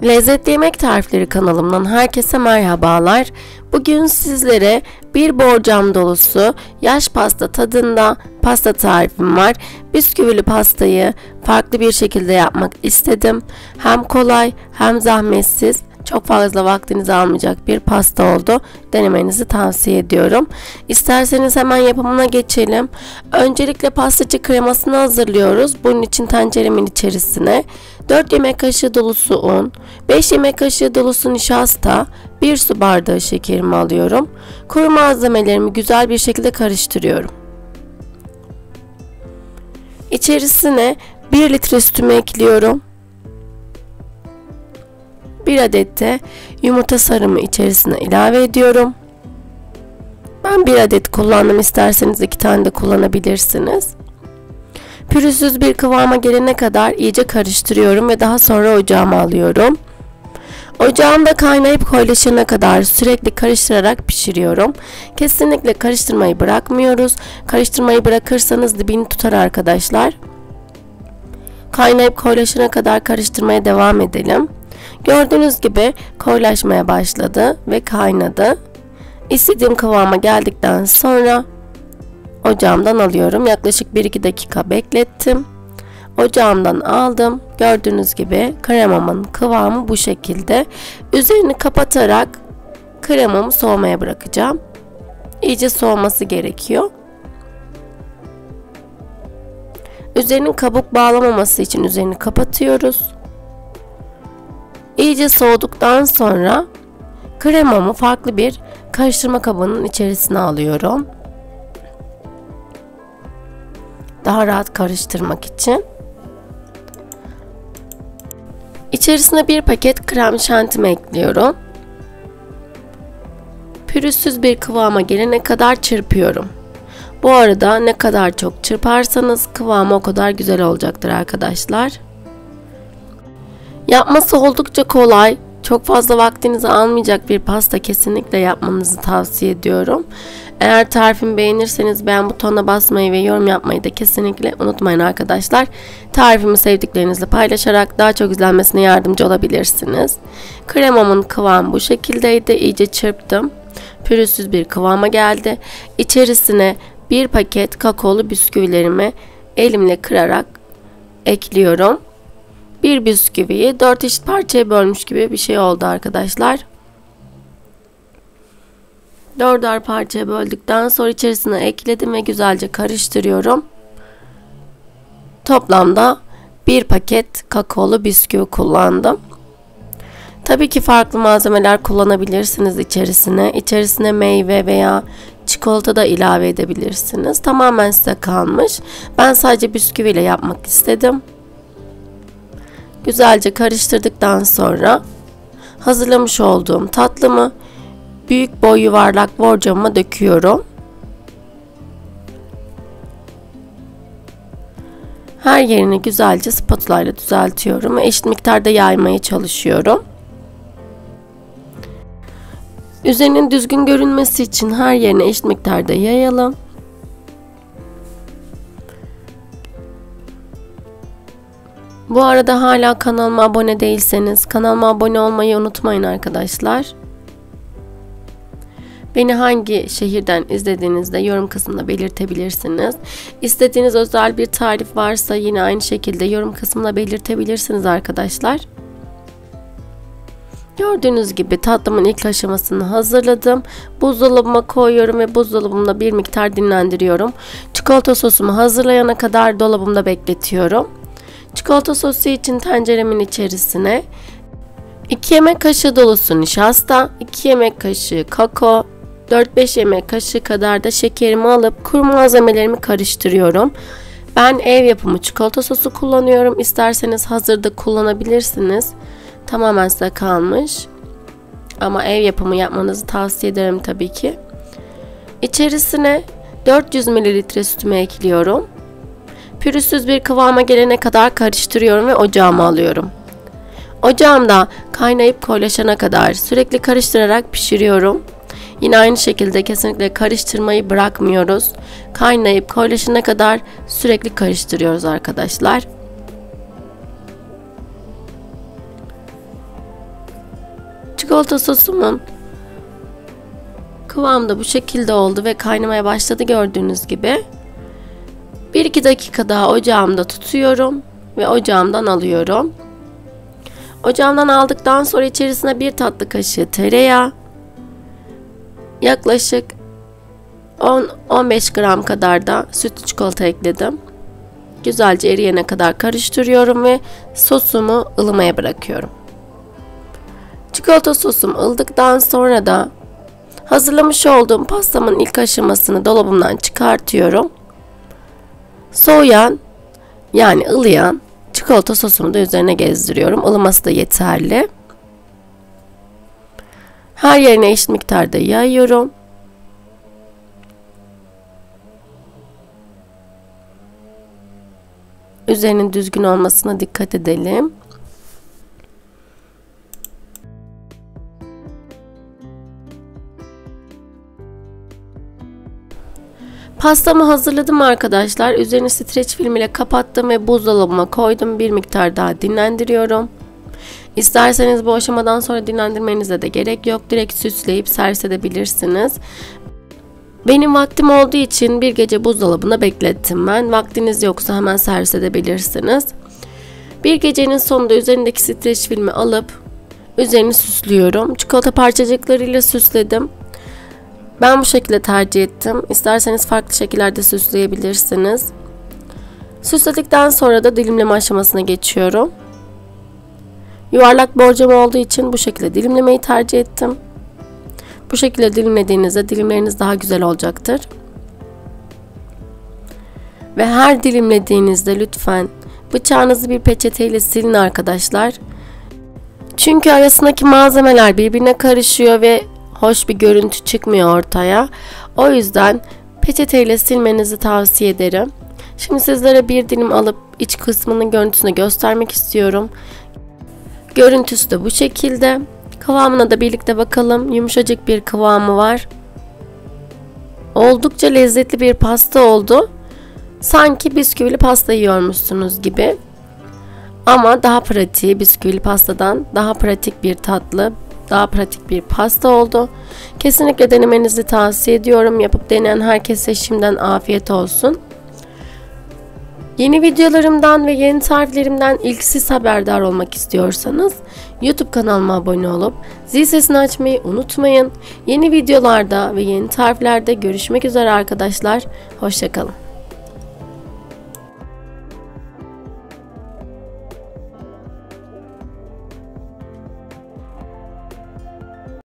Lezzetli Yemek Tarifleri kanalımdan herkese merhabalar. Bugün sizlere bir borcam dolusu yaş pasta tadında pasta tarifim var. Bisküvili pastayı farklı bir şekilde yapmak istedim. Hem kolay hem zahmetsiz, çok fazla vaktinizi almayacak bir pasta oldu. Denemenizi tavsiye ediyorum. İsterseniz hemen yapımına geçelim. Öncelikle pastacı kremasını hazırlıyoruz. Bunun için tenceremin içerisine 4 yemek kaşığı dolusu un, 5 yemek kaşığı dolusu nişasta, 1 su bardağı şekerimi alıyorum. Kuru malzemelerimi güzel bir şekilde karıştırıyorum. İçerisine 1 litre sütümü ekliyorum. 1 adet de yumurta sarımı içerisine ilave ediyorum. Ben 1 adet kullandım. İsterseniz 2 tane de kullanabilirsiniz. Pürüzsüz bir kıvama gelene kadar iyice karıştırıyorum ve daha sonra ocağıma alıyorum. Ocağımda kaynayıp koyulaşana kadar sürekli karıştırarak pişiriyorum. Kesinlikle karıştırmayı bırakmıyoruz. Karıştırmayı bırakırsanız dibini tutar arkadaşlar. Kaynayıp koyulaşana kadar karıştırmaya devam edelim. Gördüğünüz gibi koyulaşmaya başladı ve kaynadı. İstediğim kıvama geldikten sonra ocağımdan alıyorum. Yaklaşık 1-2 dakika beklettim. Ocağımdan aldım. Gördüğünüz gibi kremamın kıvamı bu şekilde. Üzerini kapatarak kremamı soğumaya bırakacağım. İyice soğuması gerekiyor. Üzerinin kabuk bağlamaması için üzerini kapatıyoruz. İyice soğuduktan sonra kremamı farklı bir karıştırma kabının içerisine alıyorum. Daha rahat karıştırmak için. İçerisine bir paket krem şantimi ekliyorum. Pürüzsüz bir kıvama gelene kadar çırpıyorum. Bu arada ne kadar çok çırparsanız kıvamı o kadar güzel olacaktır arkadaşlar. Yapması oldukça kolay. Çok fazla vaktinizi almayacak bir pasta kesinlikle yapmanızı tavsiye ediyorum. Eğer tarifimi beğenirseniz beğen butonuna basmayı ve yorum yapmayı da kesinlikle unutmayın arkadaşlar. Tarifimi sevdiklerinizle paylaşarak daha çok izlenmesine yardımcı olabilirsiniz. Kremamın kıvamı bu şekildeydi. İyice çırptım. Pürüzsüz bir kıvama geldi. İçerisine bir paket kakaolu bisküvilerimi elimle kırarak ekliyorum. Bir bisküviyi 4 eşit parçaya bölmüş gibi bir şey oldu arkadaşlar. 4'er parçaya böldükten sonra içerisine ekledim ve güzelce karıştırıyorum. Toplamda bir paket kakaolu bisküvi kullandım. Tabii ki farklı malzemeler kullanabilirsiniz içerisine. İçerisine meyve veya çikolata da ilave edebilirsiniz. Tamamen size kalmış. Ben sadece bisküviyle yapmak istedim. Güzelce karıştırdıktan sonra hazırlamış olduğum tatlımı büyük boy yuvarlak borcamıma döküyorum. Her yerini güzelce spatula ile düzeltiyorum ve eşit miktarda yaymaya çalışıyorum. Üzerinin düzgün görünmesi için her yerine eşit miktarda yayalım. Bu arada hala kanalıma abone değilseniz kanalıma abone olmayı unutmayın arkadaşlar. Beni hangi şehirden izlediğinizde yorum kısmında belirtebilirsiniz. İstediğiniz özel bir tarif varsa yine aynı şekilde yorum kısmına belirtebilirsiniz arkadaşlar. Gördüğünüz gibi tatlımın ilk aşamasını hazırladım. Buzdolabıma koyuyorum ve buzdolabımda bir miktar dinlendiriyorum. Çikolata sosumu hazırlayana kadar dolabımda bekletiyorum. Çikolata sosu için tenceremin içerisine 2 yemek kaşığı dolusu nişasta, 2 yemek kaşığı kakao, 4-5 yemek kaşığı kadar da şekerimi alıp kuru malzemelerimi karıştırıyorum. Ben ev yapımı çikolata sosu kullanıyorum. İsterseniz hazırda kullanabilirsiniz. Tamamen size kalmış. Ama ev yapımı yapmanızı tavsiye ederim tabii ki. İçerisine 400 ml sütümü ekliyorum. Pürüzsüz bir kıvama gelene kadar karıştırıyorum ve ocağıma alıyorum. Ocağımda kaynayıp koyulaşana kadar sürekli karıştırarak pişiriyorum. Yine aynı şekilde kesinlikle karıştırmayı bırakmıyoruz. Kaynayıp koyulaşana kadar sürekli karıştırıyoruz arkadaşlar. Çikolata sosumun kıvamı da bu şekilde oldu ve kaynamaya başladı gördüğünüz gibi. 1-2 dakika daha ocağımda tutuyorum ve ocağımdan alıyorum. Ocağımdan aldıktan sonra içerisine 1 tatlı kaşığı tereyağı, yaklaşık 10-15 gram kadar da sütlü çikolata ekledim. Güzelce eriyene kadar karıştırıyorum ve sosumu ılımaya bırakıyorum. Çikolata sosum ılıdıktan sonra da hazırlamış olduğum pastamın ilk aşamasını dolabımdan çıkartıyorum. Soğuyan, yani ılıyan çikolata sosumu da üzerine gezdiriyorum. Ilıması da yeterli. Her yerine eşit miktarda yayıyorum. Üzerinin düzgün olmasına dikkat edelim. Pastamı hazırladım arkadaşlar. Üzerini streç film ile kapattım ve buzdolabıma koydum. Bir miktar daha dinlendiriyorum. İsterseniz bu aşamadan sonra dinlendirmenize de gerek yok. Direkt süsleyip servis edebilirsiniz. Benim vaktim olduğu için bir gece buzdolabında beklettim ben. Vaktiniz yoksa hemen servis edebilirsiniz. Bir gecenin sonunda üzerindeki streç filmi alıp üzerini süslüyorum. Çikolata parçacıklarıyla süsledim. Ben bu şekilde tercih ettim. İsterseniz farklı şekillerde süsleyebilirsiniz. Süsledikten sonra da dilimleme aşamasına geçiyorum. Yuvarlak borcam olduğu için bu şekilde dilimlemeyi tercih ettim. Bu şekilde dilimlediğinizde dilimleriniz daha güzel olacaktır. Ve her dilimlediğinizde lütfen bıçağınızı bir peçeteyle silin arkadaşlar. Çünkü arasındaki malzemeler birbirine karışıyor ve hoş bir görüntü çıkmıyor ortaya. O yüzden peçeteyle silmenizi tavsiye ederim. Şimdi sizlere bir dilim alıp iç kısmının görüntüsünü göstermek istiyorum. Görüntüsü de bu şekilde. Kıvamına da birlikte bakalım. Yumuşacık bir kıvamı var. Oldukça lezzetli bir pasta oldu. Sanki bisküvili pasta yiyormuşsunuz gibi. Ama daha pratik, bisküvili pastadan daha pratik bir tatlı, daha pratik bir pasta oldu. Kesinlikle denemenizi tavsiye ediyorum. Yapıp deneyen herkese şimdiden afiyet olsun. Yeni videolarımdan ve yeni tariflerimden ilk siz haberdar olmak istiyorsanız YouTube kanalıma abone olup zil sesini açmayı unutmayın. Yeni videolarda ve yeni tariflerde görüşmek üzere arkadaşlar. Hoşça kalın.